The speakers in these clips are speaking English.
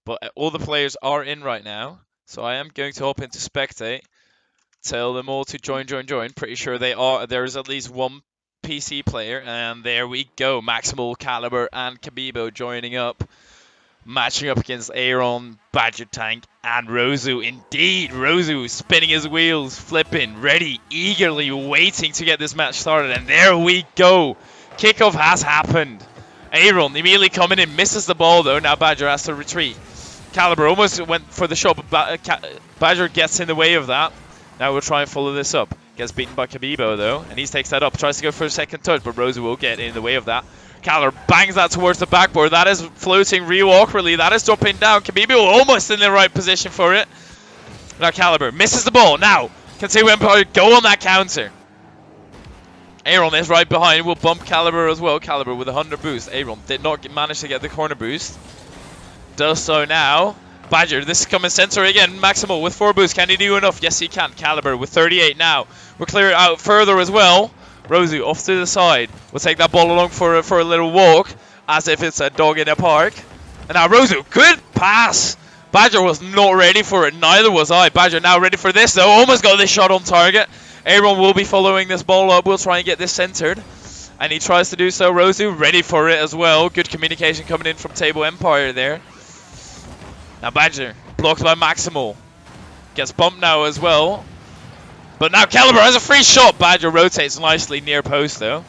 But all the players are in right now, so I am going to hop into spectate. Tell them all to join. Pretty sure they are. There is at least one PC player, and there we go. Maximal, Caliber, and Kabibo joining up. Matching up against Aaron, Badger Tank, and Rozu. Indeed, Rozu spinning his wheels, flipping, ready, eagerly waiting to get this match started. And there we go. Kickoff has happened. Aaron immediately coming in, misses the ball though. Now Badger has to retreat. Caliber almost went for the shot, but Badger gets in the way of that. Now we'll try and follow this up. Gets beaten by Kabibo though, and he takes that up. Tries to go for a second touch, but Rozu will get in the way of that. Caliber bangs that towards the backboard. That is floating real awkwardly. That is dropping down. Kabibo almost in the right position for it. Now Caliber misses the ball. Now can see Empire go on that counter. Aaron is right behind. Will bump Caliber as well. Caliber with a 100 boost. Aaron did not manage to get the corner boost. Does so now. Badger, this is coming center again. Maximal with 4 boosts. Can he do enough? Yes, he can. Caliber with 38 now. We'll clear it out further as well. Rozu off to the side. We'll take that ball along for a little walk, as if it's a dog in a park. And now Rozu, good pass. Badger was not ready for it. Neither was I. Badger now ready for this, though. Almost got this shot on target. Aaron will be following this ball up. We'll try and get this centered. And he tries to do so. Rozu ready for it as well. Good communication coming in from Table Empire there. Now Badger, blocked by Maximal. Gets bumped now as well. But now Caliber has a free shot. Badger rotates nicely near post though.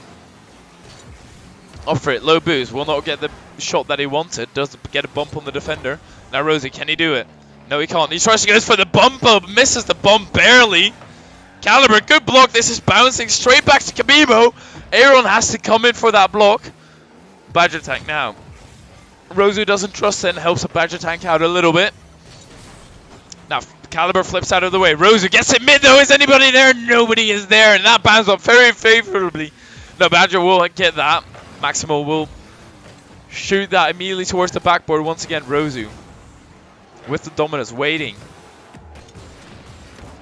Up for it, low boost. Will not get the shot that he wanted. Does get a bump on the defender. Now Rosie, can he do it? No, he can't. He tries to go for the bump up. Misses the bump barely. Caliber, good block. This is bouncing straight back to Kabibo. Aaron has to come in for that block. Badger Tank now. Rozu doesn't trust it and helps the Badger Tank out a little bit. Now Caliber flips out of the way. Rozu gets it mid though. Is anybody there? Nobody is there. And that bounces up very favorably. No, Badger will get that. Maximal will shoot that immediately towards the backboard. Once again, Rozu with the dominance, waiting.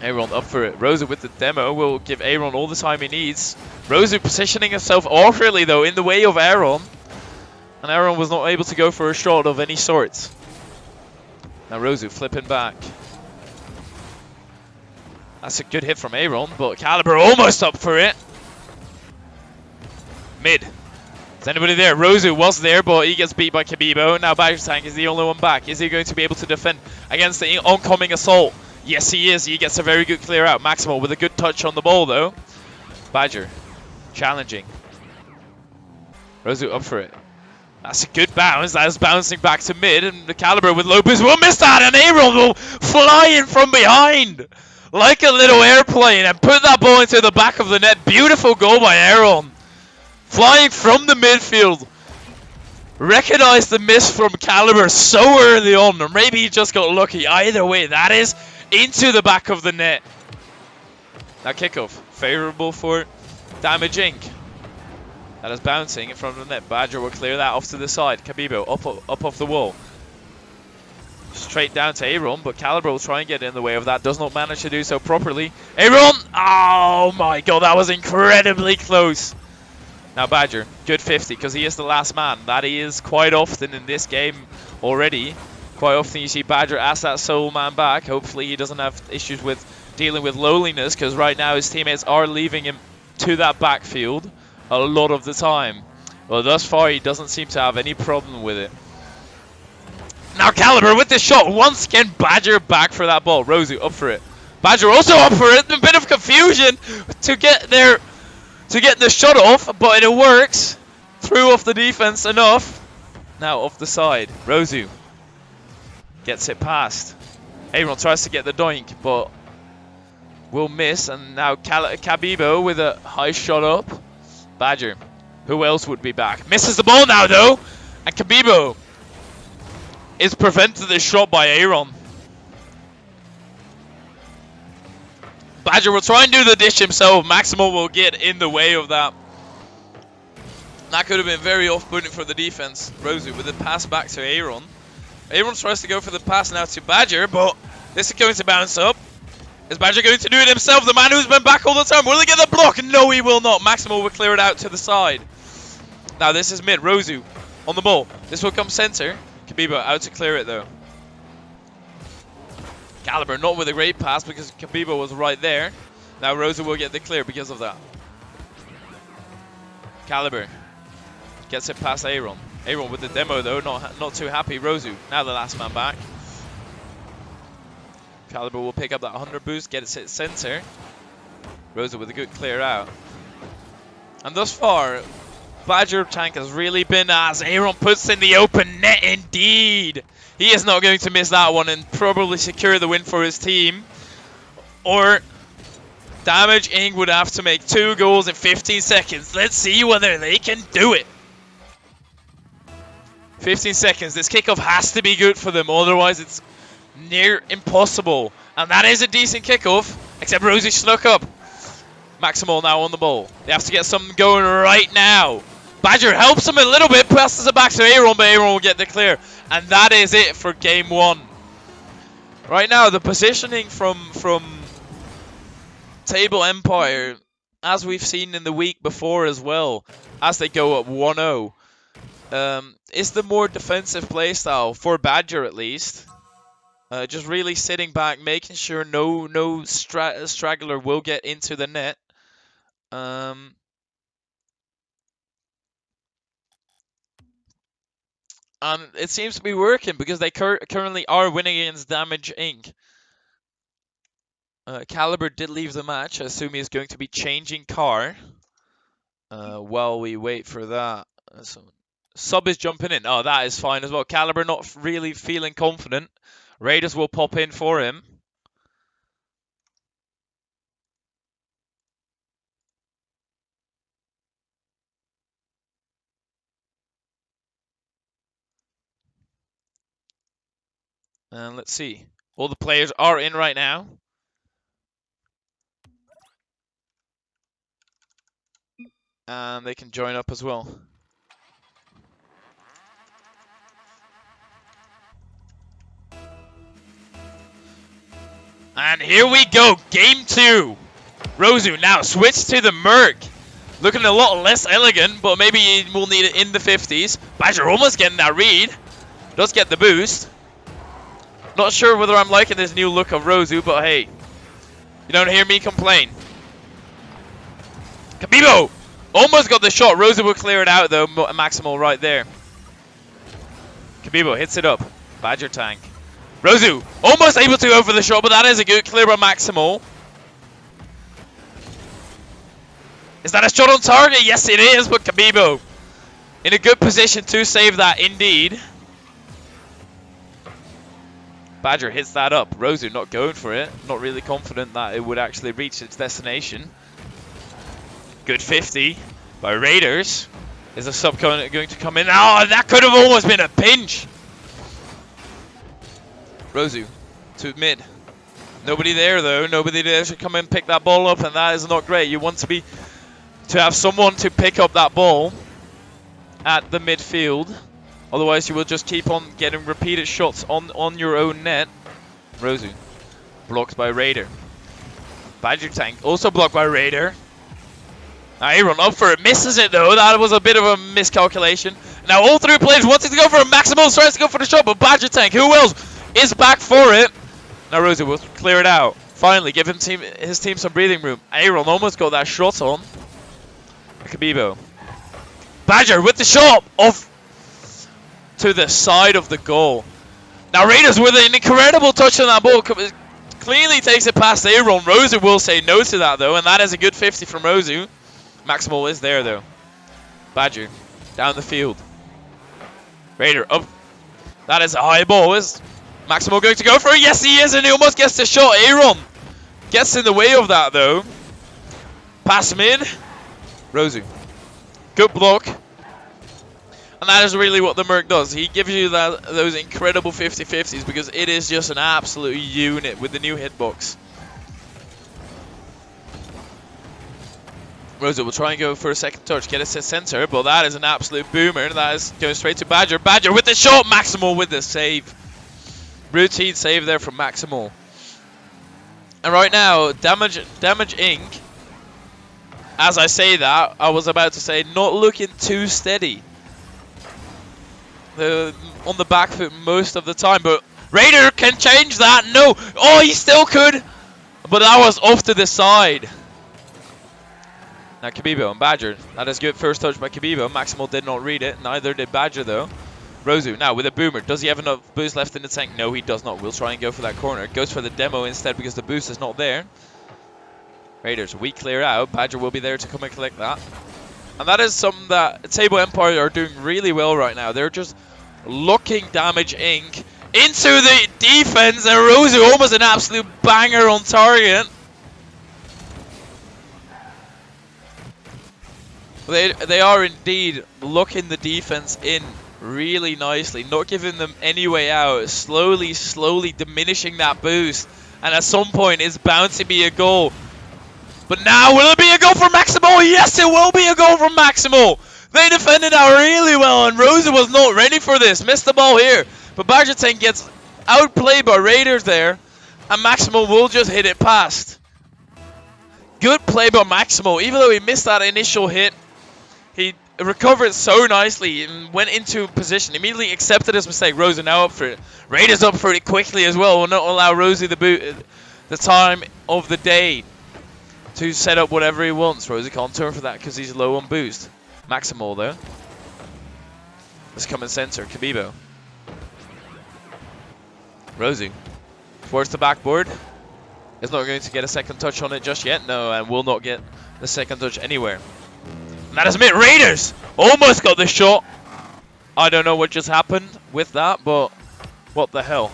Aaron up for it. Rozu with the demo will give Aaron all the time he needs. Rozu positioning himself awkwardly though in the way of Aaron. And Aaron was not able to go for a shot of any sort. Now Rozu flipping back. That's a good hit from Aaron, but Caliber almost up for it. Mid. Is anybody there? Rozu was there, but he gets beat by Kabibo. Now Badger Tank is the only one back. Is he going to be able to defend against the oncoming assault? Yes, he is. He gets a very good clear out. Maximal with a good touch on the ball, though. Badger challenging. Rozu up for it. That's a good bounce. That is bouncing back to mid, and the Caliber with low boost will miss that, and Aaron will fly in from behind like a little airplane and put that ball into the back of the net. Beautiful goal by Aaron. Flying from the midfield. Recognize the miss from Caliber so early on, or maybe he just got lucky. Either way, that is into the back of the net. Now kickoff, favorable for Damage Inc. That is bouncing in front of the net. Badger will clear that off to the side. Kabibo up off the wall. Straight down to Aaron, but Caliber will try and get in the way of that. Does not manage to do so properly. Aaron! Oh my god, that was incredibly close. Now Badger, good 50, because he is the last man. That he is quite often in this game already. Quite often you see Badger ask that sole man back. Hopefully he doesn't have issues with dealing with loneliness, because right now his teammates are leaving him to that backfield a lot of the time. Well, thus far he doesn't seem to have any problem with it. Now Caliber with the shot. Once again, Badger back for that ball. Rozu up for it. Badger also up for it. A bit of confusion to get there. To get the shot off, but it works. Threw off the defense enough. Now off the side. Rozu gets it past. Aaron tries to get the doink, but will miss. And now Kabibo with a high shot up. Badger, who else would be back? Misses the ball now though. And Kabibo is prevented the shot by Aaron. Badger will try and do the dish himself. Maximal will get in the way of that. That could have been very off-putting for the defense. Rozu with a pass back to Aaron. Aaron tries to go for the pass now to Badger, but this is going to bounce up. Is Badger going to do it himself? The man who's been back all the time. Will he get the block? No, he will not. Maximal will clear it out to the side. Now this is mid. Rozu on the ball. This will come center. Kabibo out to clear it though. Caliber not with a great pass because Kabibo was right there. Now Rosu will get the clear because of that. Caliber gets it past Aaron. Aaron with the demo though, not too happy. Rosu, now the last man back. Caliber will pick up that 100 boost, get it hit center. Rosu with a good clear out. And thus far, Badger Tank has really been as Aaron puts in the open net indeed. He is not going to miss that one and probably secure the win for his team. Or Damage Inc. would have to make 2 goals in 15 seconds. Let's see whether they can do it. 15 seconds. This kickoff has to be good for them, otherwise it's near impossible. And that is a decent kickoff, except Rosie snuck up. Maximal now on the ball. They have to get something going right now. Badger helps him a little bit, passes it back to Aaron, but Aaron will get the clear. And that is it for game 1. Right now, the positioning from Table Empire, as we've seen in the week before as well, as they go up 1-0, is the more defensive playstyle, for Badger at least. Just really sitting back, making sure no straggler will get into the net. And it seems to be working because they currently are winning against Damage Inc. Caliber did leave the match. I assume he's going to be changing car while we wait for that. Sub is jumping in. Oh, that is fine as well. Caliber not really feeling confident. Raiders will pop in for him. And let's see. All the players are in right now. And they can join up as well. And here we go, game 2. Rosu now switch to the Merc. Looking a lot less elegant, but maybe he will need it in the 50s. Badger almost getting that read. Does get the boost. Not sure whether I'm liking this new look of Rosu, but hey, you don't hear me complain. Kabibo almost got the shot. Rosu will clear it out though. Maximal right there. Kabibo hits it up. Badger Tank. Rosu almost able to go for the shot, but that is a good clear by Maximal. Is that a shot on target? Yes, it is, but Kabibo in a good position to save that indeed. Badger hits that up. Rosu not going for it. Not really confident that it would actually reach its destination. Good 50 by Raiders. Is a sub going to come in? Oh, that could have almost been a pinch. Rosu to mid. Nobody there though. Nobody there to come and pick that ball up, and that is not great. You want to have someone to pick up that ball at the midfield. Otherwise, you will just keep on getting repeated shots on your own net. Rosu blocked by Raider. Badger Tank also blocked by Raider. Now Aaron up for it, misses it though. That was a bit of a miscalculation. Now all 3 players wanting to go for a Maximal, tries to go for the shot, but Badger Tank, who else, is back for it. Now Rosu will clear it out. Finally, give his team some breathing room. Aaron almost got that shot on. Kabibo. Badger with the shot off to the side of the goal. Now Raiders with an incredible touch on that ball. Cleanly takes it past Aaron. Rosu will say no to that though, and that is a good 50 from Rosu. Maximal is there though. Badger down the field. Raider up. That is a high ball. Is Maximal going to go for it? Yes, he is, and he almost gets the shot. Aaron gets in the way of that though. Pass mid. Rosu. Good block. And that is really what the Merc does. He gives you those incredible 50-50s because it is just an absolute unit with the new hitbox. Rosu will try and go for a second touch, get it to center, but that is an absolute boomer. That is going straight to Badger. Badger with the shot, Maximal with the save. Routine save there from Maximal. And right now, Damage Inc., as I say that, I was about to say, not looking too steady. On the back foot most of the time, but Raider can change that. No. Oh, he still could. But that was off to the side. Now Kabibo and Badger. That is good first touch by Kabibo. Maximal did not read it. Neither did Badger though. Rozu now with a boomer. Does he have enough boost left in the tank? No, he does not. We'll try and go for that corner. Goes for the demo instead because the boost is not there. Raiders, we clear out. Badger will be there to come and collect that. And that is something that Table Empire are doing really well right now. They're just looking Damage Inc. into the defense, and Rozu almost an absolute banger on target. They are indeed looking the defense in really nicely, not giving them any way out, slowly diminishing that boost, and at some point it's bound to be a goal. But now, will it be a goal for Maximal? Yes, it will be a goal from Maximal. They defended that really well, and Rosa was not ready for this. Missed the ball here, but Bargetain gets outplayed by Raiders there, and Maximal will just hit it past. Good play by Maximal, even though he missed that initial hit. He recovered so nicely and went into position. Immediately accepted his mistake. Rosa now up for it. Raiders up for it quickly as well. Will not allow Rosie the time of the day to set up whatever he wants. Rosie can't turn for that because he's low on boost. Maximal though. Let's come in center. Kabibo. Rosie. Towards the backboard. Is not going to get a second touch on it just yet. No, and will not get the second touch anywhere. That is it. Raiders almost got the shot. I don't know what just happened with that, but what the hell.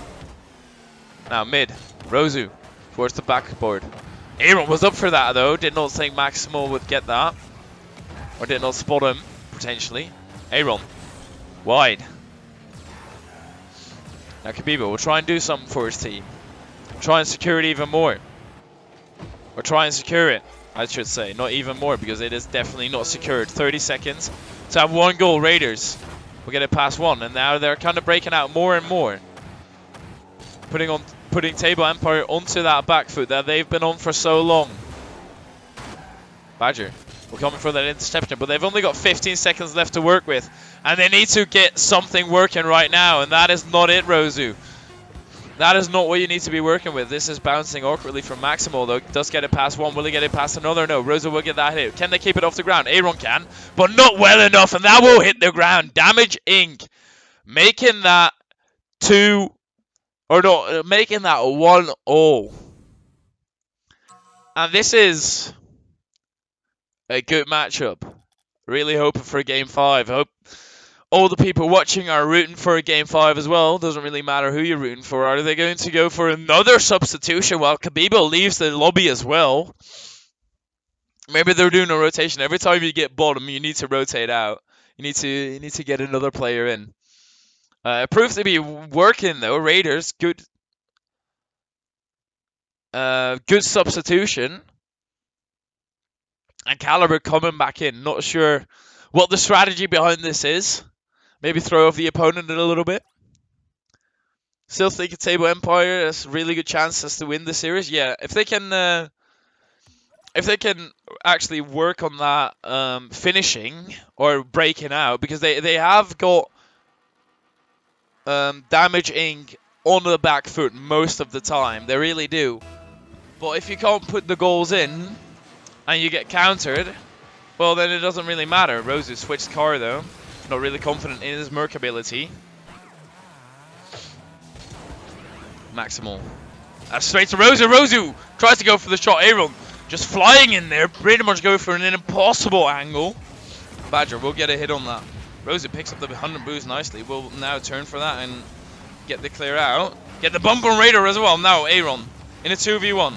Now mid. Rozu towards the backboard. Aaron was up for that though. Did not think Maximal would get that. Or did not spot him, potentially. Aaron. Wide. Now Kabibo will try and do something for his team. Try and secure it even more. Or try and secure it. I should say, not even more, because it is definitely not secured. 30 seconds to have one goal. Raiders will get it past one, and now they're kind of breaking out more and more, putting Table Empire onto that back foot that they've been on for so long. Badger will come in for that interception, but they've only got 15 seconds left to work with, and they need to get something working right now, and that is not it, Rozu. That is not what you need to be working with. This is bouncing awkwardly from Maximal, though. Does get it past one. Will he get it past another? No. Rosa will get that hit. Can they keep it off the ground? Aaron can, but not well enough, and that will hit the ground. Damage Inc. making that 1-0. And this is a good matchup. Really hoping for a Game 5. Hope all the people watching are rooting for a Game 5 as well. Doesn't really matter who you're rooting for. Are they going to go for another substitution while Kabibo leaves the lobby as well? Maybe they're doing a rotation. Every time you get bottom, you need to rotate out. You need to get another player in. It proves to be working though. Raiders, good substitution. And Caliber coming back in. Not sure what the strategy behind this is. Maybe throw off the opponent a little bit. Still think Table Empire has really good chances to win the series. Yeah, if they can actually work on that finishing or breaking out, because they have got Damage Inc. on the back foot most of the time. They really do. But if you can't put the goals in and you get countered, well, then it doesn't really matter. Rosu switched car though. Not really confident in his Merc ability. Maximal. Straight to Rosu. Rosu tries to go for the shot. Aaron just flying in there. Pretty much go for an impossible angle. Badger will get a hit on that. Rosu picks up the 100 boost nicely. Will now turn for that and get the clear out. Get the bump on Raider as well. Now Aaron in a 2v1.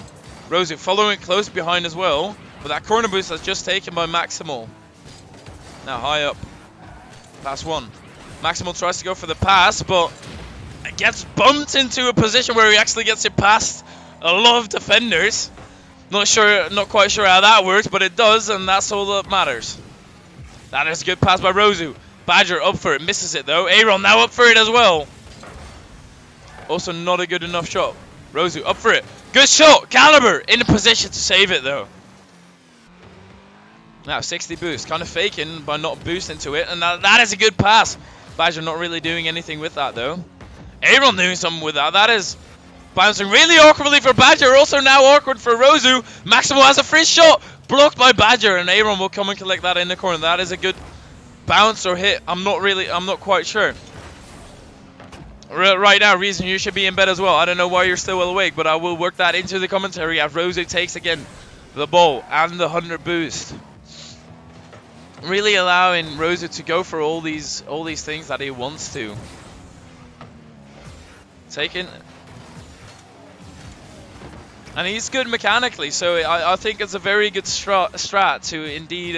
Rosu following close behind as well. But that corner boost that's just taken by Maximal. Now high up. Pass one. Maximal tries to go for the pass, but it gets bumped into a position where he actually gets it past a lot of defenders. Not quite sure how that works, but it does, and that's all that matters. That is a good pass by Rosu. Badger up for it, misses it though. Aaron now up for it as well. Also not a good enough shot. Rosu up for it. Good shot. Caliber in a position to save it though. Now 60 boost, kind of faking by not boosting to it, and that is a good pass. Badger not really doing anything with that though. Aaron doing something with that. That is bouncing really awkwardly for Badger. Also now awkward for Rozu. Maximo has a free shot. Blocked by Badger. And Aaron will come and collect that in the corner. That is a good bounce or hit. I'm not quite sure. Right now, Reason, you should be in bed as well. I don't know why you're still awake, but I will work that into the commentary as Rozu takes again the ball and the 100 boost. Really allowing Rozu to go for all these things that he wants to. Taking, and he's good mechanically, so I think it's a very good strat to indeed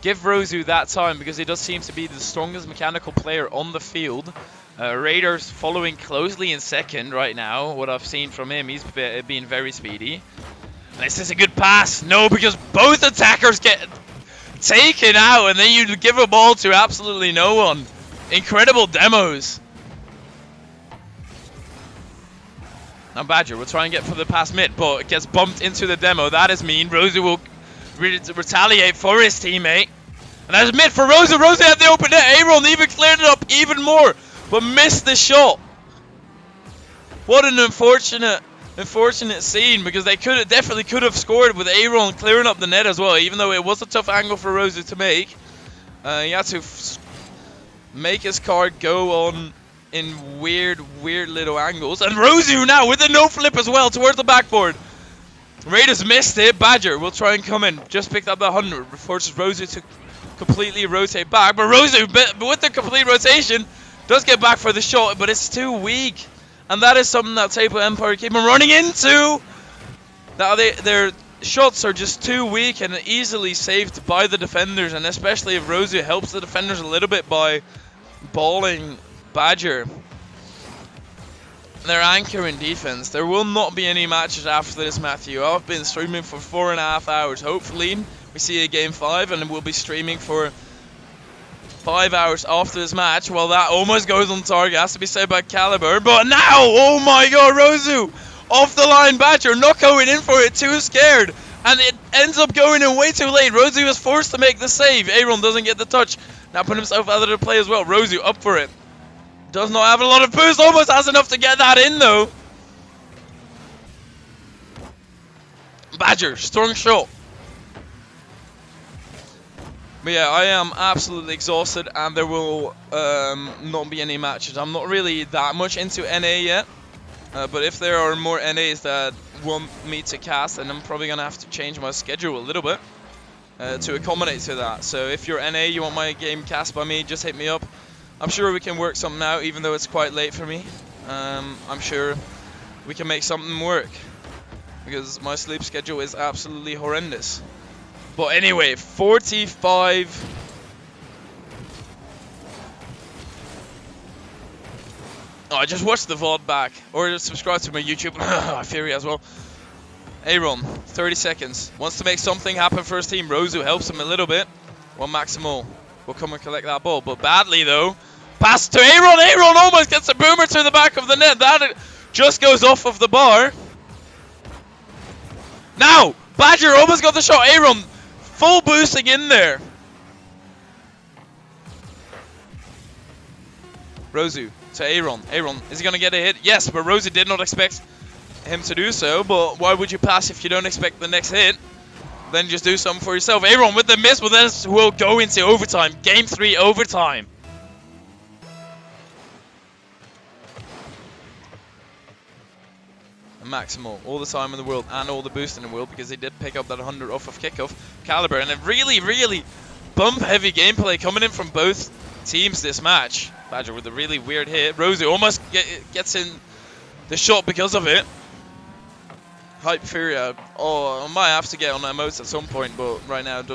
give Rozu that time, because he does seem to be the strongest mechanical player on the field. Raiders following closely in second right now. What I've seen from him, he's been very speedy. And this is a good pass. No, because both attackers get taken out, and then you give a ball to absolutely no one. Incredible demos. Now Badger will try and get for the pass mid, but it gets bumped into the demo. That is mean. Rozu will retaliate for his teammate. And that's mid for Rozu. Rozu had the open net. Aaron even cleared it up even more, but missed the shot. What an unfortunate scene, because they definitely could have scored with Aaron clearing up the net as well, even though it was a tough angle for Rozu to make. He had to make his card go on in weird little angles. And Rozu now with a no flip as well towards the backboard. Raiders missed it. Badger will try and come in. Just picked up the 100. Forces Rozu to completely rotate back. But Rozu, with the complete rotation, does get back for the shot, but it's too weak. And that is something that Table Empire keep on running into. Now their shots are just too weak and easily saved by the defenders. And especially if Rozu helps the defenders a little bit by balling Badger. Their anchor in defense. There will not be any matches after this, Matthew. I've been streaming for 4.5 hours. Hopefully we see a game 5, and we'll be streaming for 5 hours after this match. Well, that almost goes on target. Has to be said by Caliber. But now, oh my god, Rozu off the line. Badger not going in for it. Too scared. And it ends up going in way too late. Rozu is forced to make the save. Aaron doesn't get the touch. Now put himself out of the play as well. Rozu up for it. Does not have a lot of boost. Almost has enough to get that in though. Badger, strong shot. But yeah, I am absolutely exhausted, and there will not be any matches. I'm not really that much into NA yet. But if there are more NAs that want me to cast, then I'm probably going to have to change my schedule a little bit to accommodate to that. So if you're NA, you want my game cast by me, just hit me up. I'm sure we can work something out, even though it's quite late for me. I'm sure we can make something work, because my sleep schedule is absolutely horrendous. But anyway, 45. Oh, I just watched the VOD back, or just subscribe to my YouTube. I fear as well. Aaron, 30 seconds. Wants to make something happen for his team. Rozu helps him a little bit. Well, Maximo will come and collect that ball, but badly though. Pass to Aaron. Aaron almost gets a boomer to the back of the net. That just goes off of the bar. Now, Badger almost got the shot. Aaron full boosting in there. Rozu to Aaron. Aaron, is he going to get a hit? Yes, but Rozu did not expect him to do so. But why would you pass if you don't expect the next hit? Then just do something for yourself. Aaron with the miss, but this will go into overtime. Game 3 overtime. Maximal, all the time in the world and all the boost in the world, because he did pick up that 100 off of kickoff. Caliber, and a really bump heavy gameplay coming in from both teams this match. Badger with a really weird hit. Rozu almost gets in the shot because of it. Hyperia, oh, I might have to get on emotes at some point, but right now it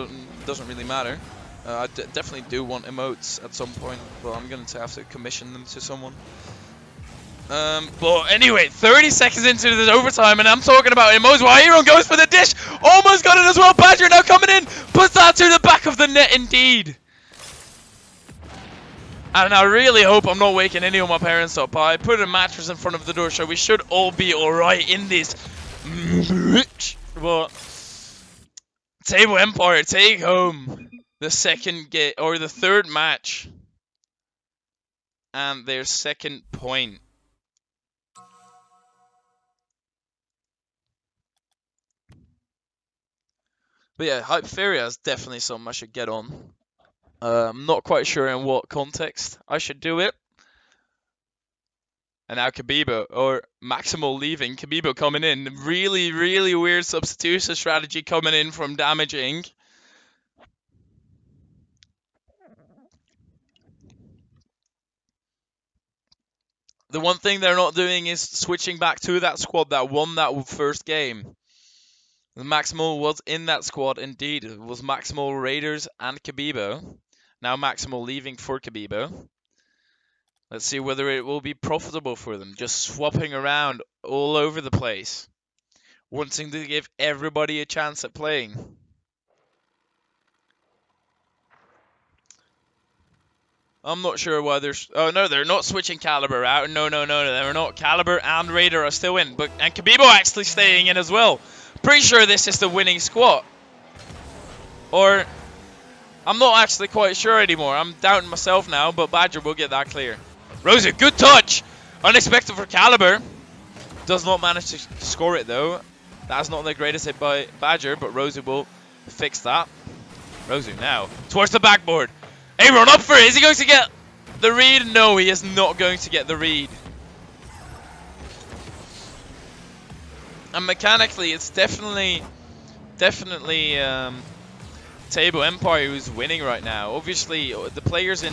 doesn't really matter. I definitely do want emotes at some point, but I'm going to have to commission them to someone. But anyway, 30 seconds into this overtime, and I'm talking about emotes while Aaron goes for the dish. Almost got it as well. Badger now coming in. Puts that to the back of the net indeed. And I really hope I'm not waking any of my parents up. I put a mattress in front of the door, so we should all be alright in this. But Table Empire take home the second game, or the third match, and their second point. But yeah, Hyperia is definitely something I should get on. I'm not quite sure in what context I should do it. And now Kabibo, or Maximal leaving, Kabibo coming in. Really, really weird substitution strategy coming in from Damage Inc. The one thing they're not doing is switching back to that squad that won that first game. The Maximal was in that squad indeed. It was Maximal, Raiders, and Kabibo. Now Maximal leaving for Kabibo. Let's see whether it will be profitable for them. Just swapping around all over the place. Wanting to give everybody a chance at playing. I'm not sure why they're... Oh, no, they're not switching Caliber out. No, they're not. Caliber and Raider are still in. And Kabibo actually staying in as well. Pretty sure this is the winning squad. Or... I'm not actually quite sure anymore. I'm doubting myself now, but Badger will get that clear. Rosie, good touch! Unexpected for Caliber. Does not manage to score it, though. That's not the greatest hit by Badger, but Rosie will fix that. Rosie now towards the backboard. Aaron up for it. Is he going to get the read? No, he is not going to get the read. And mechanically, it's definitely Table Empire who's winning right now. Obviously, the players in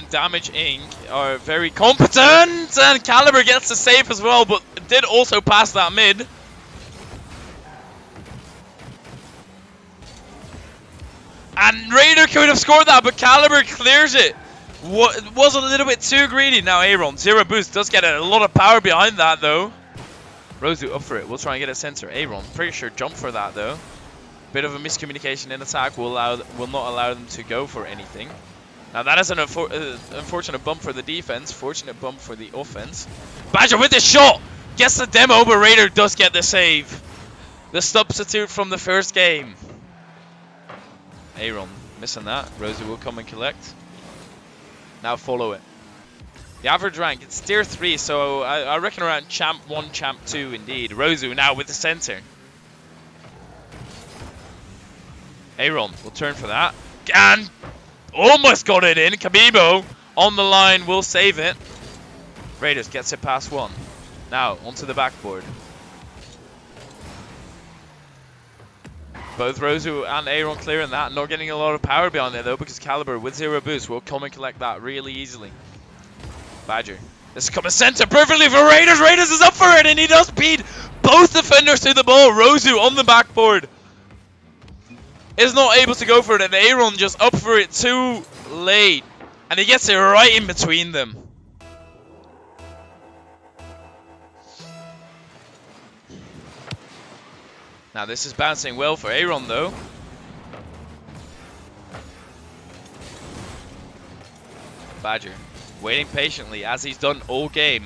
Damage Inc. are very competent, and Caliber gets the save as well, but did also pass that mid. And Raider could have scored that, but Caliber clears it. Was a little bit too greedy. Now Aaron, 0 boost, does get a lot of power behind that though. Rosu up for it, we'll try and get a center. Aaron, pretty sure jump for that though. Bit of a miscommunication in attack will not allow them to go for anything. Now that is an unfortunate bump for the defense, fortunate bump for the offense. Badger with the shot! Gets the demo, but Raider does get the save. The substitute from the first game. Aaron missing that. Rosie will come and collect. Now follow it. The average rank, it's tier 3, so I reckon around champ 1, champ 2 indeed. Rosu now with the center. Aaron will turn for that. And almost got it in. Kabibo on the line will save it. Raiders gets it past 1. Now onto the backboard. Both Rosu and Aaron clearing that. Not getting a lot of power behind there though, because Caliber with 0 boost will come and collect that really easily. Badger. This is coming center perfectly for Raiders. Raiders is up for it, and he does beat both defenders to the ball. Rosu on the backboard is not able to go for it, and Aaron just up for it too late. And he gets it right in between them. Now this is bouncing well for Aaron though. Badger waiting patiently as he's done all game.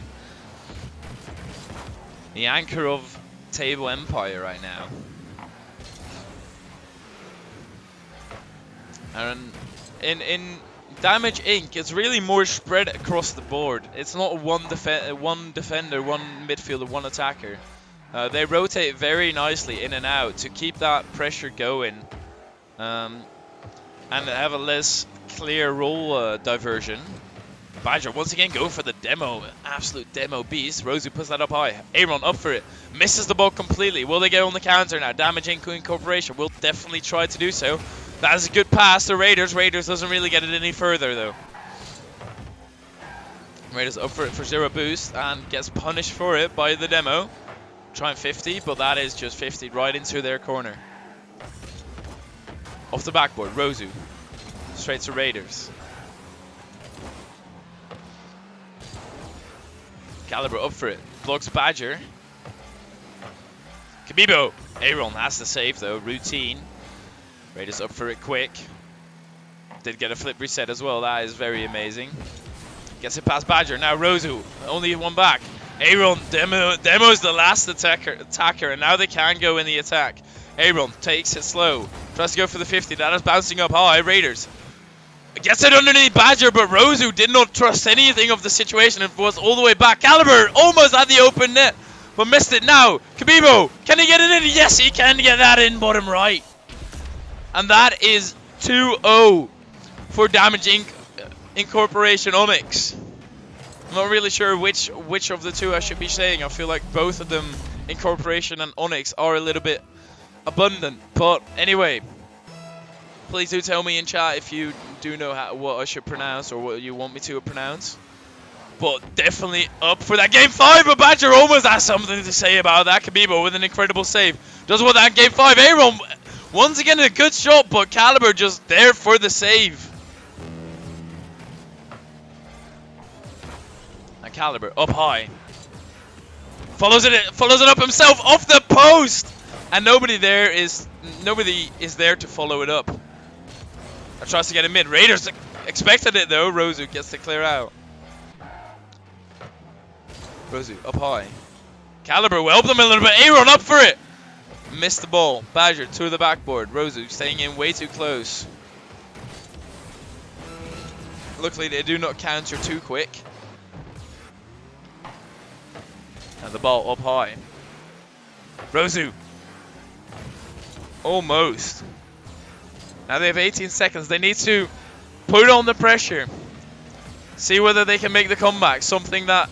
The anchor of Table Empire right now. And in Damage Inc. it's really more spread across the board. It's not one defender, one midfielder, one attacker. They rotate very nicely in and out to keep that pressure going, and have a less clear role diversion. Badger once again going for the demo, absolute demo beast. Rosie puts that up high. Aaron up for it, misses the ball completely. Will they get on the counter now? Damage Incorporation will definitely try to do so. That is a good pass to Raiders. Raiders doesn't really get it any further though. Raiders up for it for 0 boost and gets punished for it by the demo. Trying 50, but that is just 50 right into their corner. Off the backboard, Rosu. Straight to Raiders. Caliber up for it. Blocks Badger. Kabibo. Aaron has to save though. Routine. Raiders up for it quick. Did get a flip reset as well. That is very amazing. Gets it past Badger. Now Rosu. Only one back. Aaron demos the last attacker, and now they can go in the attack. Aaron takes it slow. Tries to go for the 50. That is bouncing up high. Raiders. Gets it underneath Badger, but Rosu did not trust anything of the situation and was all the way back. Caliber almost at the open net, but missed it now. Kabibo, can he get it in? Yes, he can get that in bottom right. And that is 2-0 for Damage Inc. Incorporation Onyx. I'm not really sure which of the two I should be saying. I feel like both of them, Incorporation and Onyx, are a little bit abundant. But anyway, please do tell me in chat if you do know what I should pronounce or what you want me to pronounce. But definitely up for that game 5. But Badger almost has something to say about that. Kabibo with an incredible save. Does want that game 5. Aaron, once again, a good shot, but Caliber just there for the save. And Caliber up high. Follows it up himself off the post. And nobody is there to follow it up. I tries to get him in. Raiders expected it though. Rosu gets to clear out. Rosu up high. Caliber will help them a little bit. Aaron up for it. Missed the ball. Badger to the backboard. Rosu staying in way too close. Luckily they do not counter too quick. And the ball up high. Rosu. Almost. Now they have 18 seconds. They need to put on the pressure. See whether they can make the comeback. Something that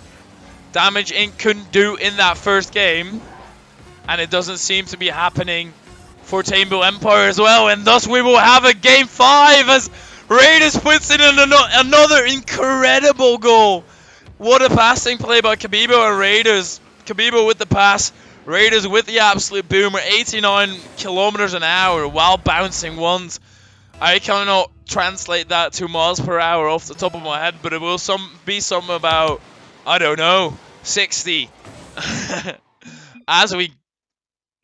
Damage Inc. couldn't do in that first game. And it doesn't seem to be happening for Tamebo Empire as well. And thus we will have a game 5 as Raiders puts in another incredible goal. What a passing play by Kabibo and Raiders. Kabibo with the pass. Raiders with the absolute boomer. 89 kilometers an hour while bouncing ones. I cannot translate that to miles per hour off the top of my head, but it will be something about, I don't know, 60. As we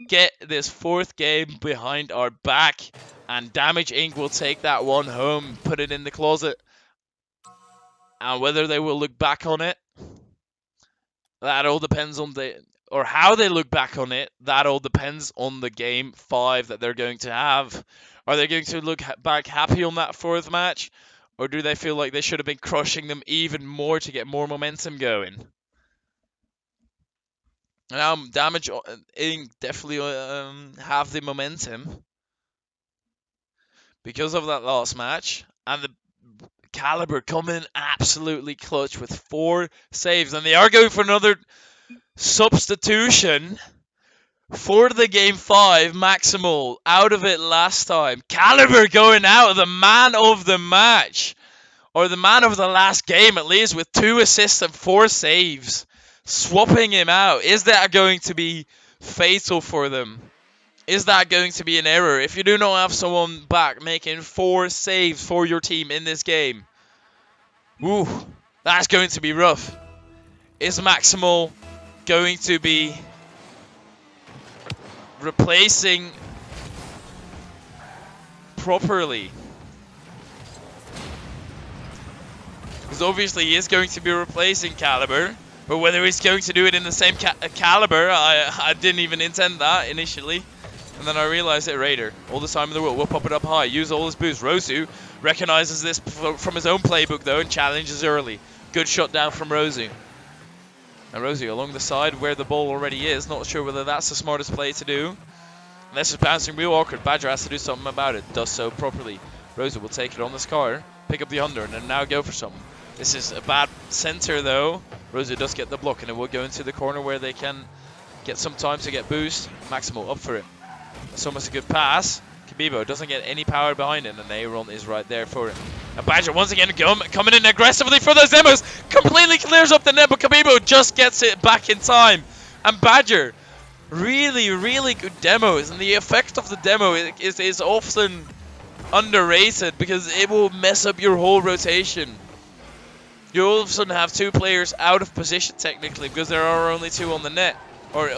get this 4th game behind our back, and Damage Inc. will take that one home, put it in the closet. And whether they will look back on it, that all depends on or how they look back on it, that all depends on the game 5 that they're going to have. Are they going to look back happy on that 4th match? Or do they feel like they should have been crushing them even more to get more momentum going? Damage Inc. definitely have the momentum because of that last match. And the Caliber coming absolutely clutch with 4 saves. And they are going for another substitution for the game 5. Maximal out of it last time. Caliber going out, the man of the match. Or the man of the last game at least, with 2 assists and 4 saves. Swapping him out. Is that going to be fatal for them? Is that going to be an error? If you do not have someone back making 4 saves for your team in this game. Ooh, that's going to be rough. Is Maximal going to be replacing properly? Because obviously he is going to be replacing Caliber. But whether he's going to do it in the same caliber, I didn't even intend that initially. And then I realized it. Raider, all the time in the world, will pop it up high, use all his boost. Rosu recognizes this from his own playbook though and challenges early. Good shot down from Rosu. And Rosu along the side where the ball already is. Not sure whether that's the smartest play to do. And this is bouncing real awkward. Badger has to do something about it. Does so properly. Rosu will take it on this car, pick up the under, and then now go for something. This is a bad center though. Rosu does get the block and it will go into the corner where they can get some time to get boost. Maximal up for it. That's almost a good pass. Kabibo doesn't get any power behind it and Aaron is right there for it. And Badger once again coming in aggressively for those demos. Completely clears up the net, but Kabibo just gets it back in time. And Badger, really, really good demos. And the effect of the demo is often underrated because it will mess up your whole rotation. You all of a sudden have 2 players out of position technically because there are only 2 on the net, or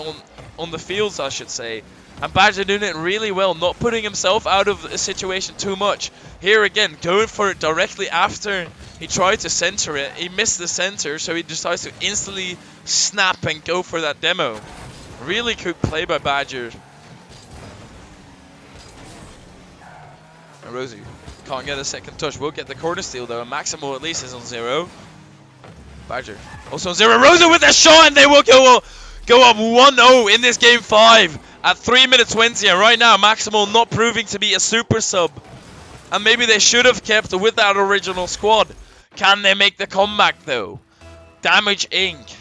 on the fields I should say. And Badger doing it really well, not putting himself out of a situation too much. Here again, going for it directly after he tried to center it. He missed the center, so he decides to instantly snap and go for that demo. Really good play by Badger. And Rosie can't get a second touch. We'll get the corner steal though, and Maximal at least is on 0. Badger also on 0. Rosa with a shot, and they will go up 1-0 in this game 5 at 3 minutes 20. And right now, Maximal not proving to be a super sub. And maybe they should have kept with that original squad. Can they make the comeback though? Damage Inc.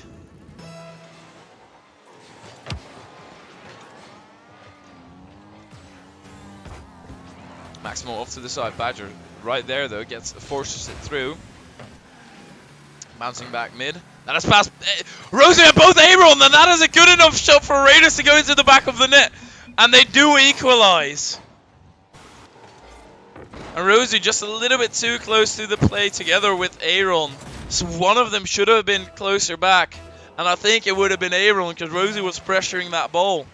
Maximal off to the side. Badger right there though, forces it through. Bouncing back mid. That is past Rosie and both Aaron, and that is a good enough shot for Raiders to go into the back of the net. And they do equalize. And Rosie just a little bit too close to the play together with Aaron. So one of them should have been closer back. And I think it would have been Aaron because Rosie was pressuring that ball.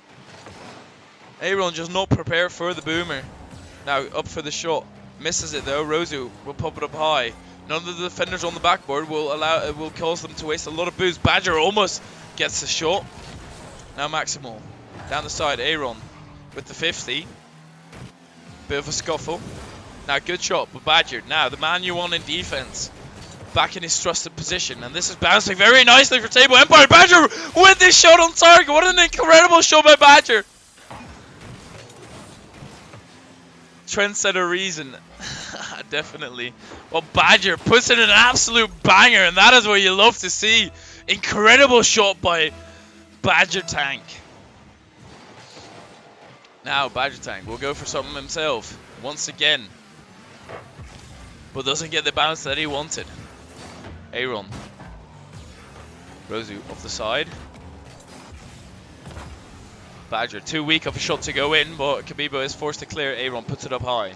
Aaron just not prepared for the boomer. Now up for the shot. Misses it though. Rosie will pop it up high. None of the defenders on the backboard will cause them to waste a lot of boost. Badger almost gets the shot. Now Maximal. Down the side, Aaron with the 50. Bit of a scuffle. Now good shot, but Badger. Now the man you want in defense. Back in his trusted position. And this is bouncing very nicely for Table Empire. Badger with this shot on target. What an incredible shot by Badger. Trendsetter reason. Definitely. Well, Badger puts in an absolute banger, and that is what you love to see. Incredible shot by Badger Tank. Now, Badger Tank will go for something himself once again, but doesn't get the bounce that he wanted. Aaron. Rosu off the side. Badger, too weak of a shot to go in, but Kabibo is forced to clear. Aaron puts it up high.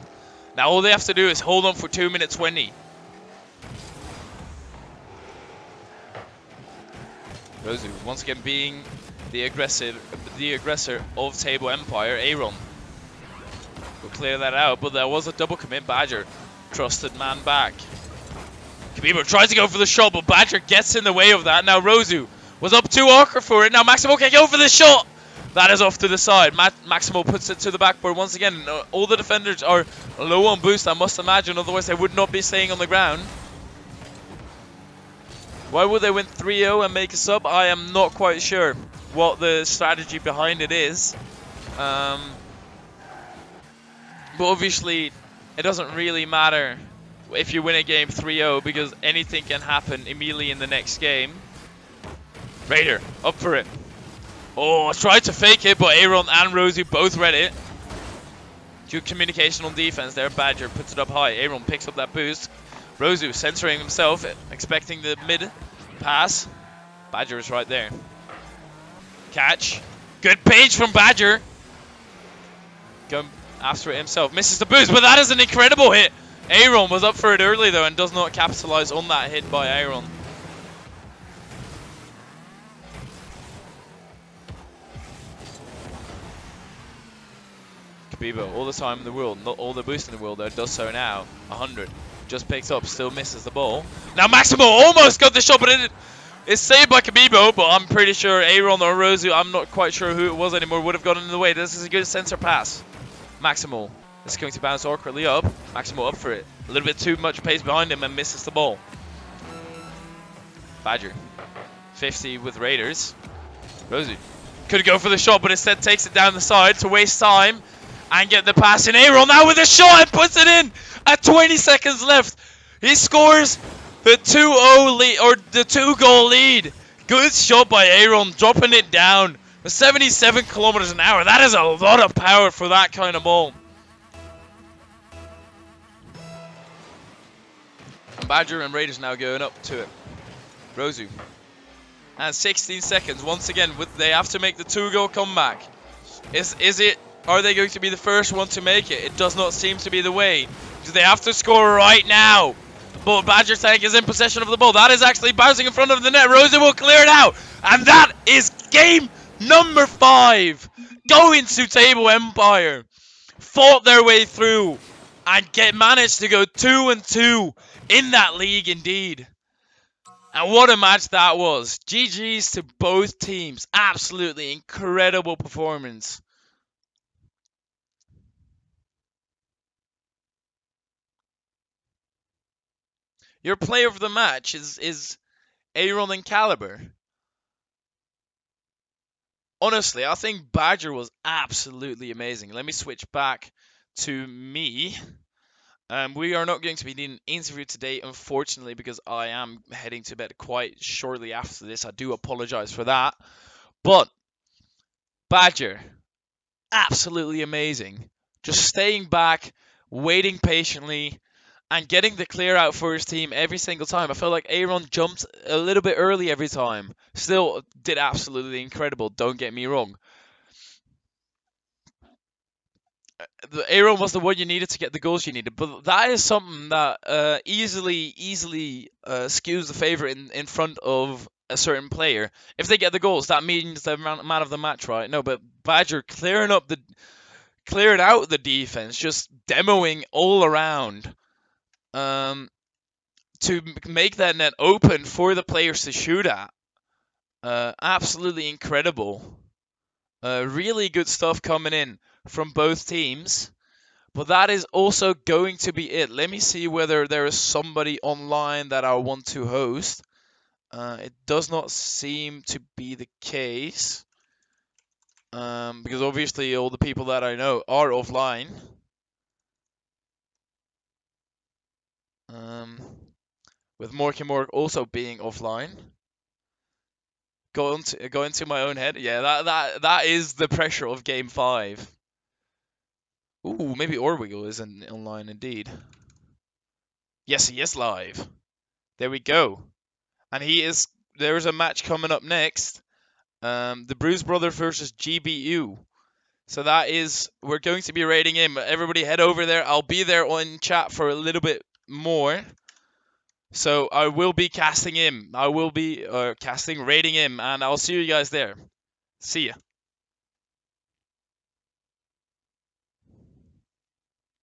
Now all they have to do is hold on for 2 minutes 20. Rosu once again being the aggressor of Table Empire. Aaron will clear that out, but there was a double commit. Badger, trusted man back. Kabibo tries to go for the shot, but Badger gets in the way of that. Now Rosu was up too awkward for it. Now Maximo can go for the shot. That is off to the side. Maximo puts it to the backboard once again. All the defenders are low on boost, I must imagine. Otherwise, they would not be staying on the ground. Why would they win 3-0 and make a sub? I am not quite sure what the strategy behind it is. But obviously, it doesn't really matter if you win a game 3-0 because anything can happen immediately in the next game. Raider, up for it. Oh, tried to fake it, but Aaron and Rosie both read it. Good communication on defense there. Badger puts it up high. Aaron picks up that boost. Rosie censoring himself, expecting the mid pass. Badger is right there. Catch. Good page from Badger. Going after it himself. Misses the boost, but that is an incredible hit. Aaron was up for it early, though, and does not capitalize on that hit by Aaron. Kabibo, all the time in the world, not all the boost in the world though, does so now. 100, just picks up, still misses the ball. Now Maximo almost got the shot, but it's saved by Kabibo, but I'm pretty sure Aaron or Rosu, I'm not quite sure who it was anymore, would have gotten in the way. This is a good sensor pass. Maximo is going to bounce awkwardly up. Maximo up for it. A little bit too much pace behind him and misses the ball. Badger, 50 with Raiders. Rosu could go for the shot, but instead takes it down the side to waste time. And get the pass in. Aaron now with a shot and puts it in at 20 seconds left. He scores the 2-0 lead, or the 2-goal lead. Good shot by Aaron, dropping it down with 77 kilometers an hour. That is a lot of power for that kind of ball. And Badger and Raiders now going up to it. Rosu. And 16 seconds. Once again, they have to make the 2-goal comeback. Are they going to be the first one to make it? It does not seem to be the way. Do they have to score right now? But Badger Tank is in possession of the ball. That is actually bouncing in front of the net. Rosa will clear it out. And that is game number 5. Going to Table Empire. Fought their way through. And managed to go 2-2 in that league indeed. And what a match that was. GG's to both teams. Absolutely incredible performance. Your player of the match is Aaron and Caliber. Honestly, I think Badger was absolutely amazing. Let me switch back to me. We are not going to be doing an interview today, unfortunately, because I am heading to bed quite shortly after this. I do apologize for that. But Badger, absolutely amazing. Just staying back, waiting patiently, and getting the clear out for his team every single time. I felt like Aaron jumped a little bit early every time. Still did absolutely incredible, don't get me wrong. The Aaron was the one you needed to get the goals you needed, but that is something that easily skews the favor in front of a certain player. If they get the goals, that means they're man of the match, right? No, but Badger clearing out the defense, just demoing all around, to make that net open for the players to shoot at. Absolutely incredible. Really good stuff coming in from both teams. But that is also going to be it. Let me see whether there is somebody online that I want to host. It does not seem to be the case. Because obviously all the people that I know are offline. Um, with Morky Mork also being offline. Go into my own head. Yeah, that is the pressure of Game 5. Ooh, maybe Orwiggle isn't online indeed. Yes, he is live. There we go. And there's a match coming up next. The Bruise Brothers versus GBU. So we're going to be rating him. Everybody head over there. I'll be there on chat for a little bit more. So I will be casting him. I will be rating him, and I'll see you guys there. See ya.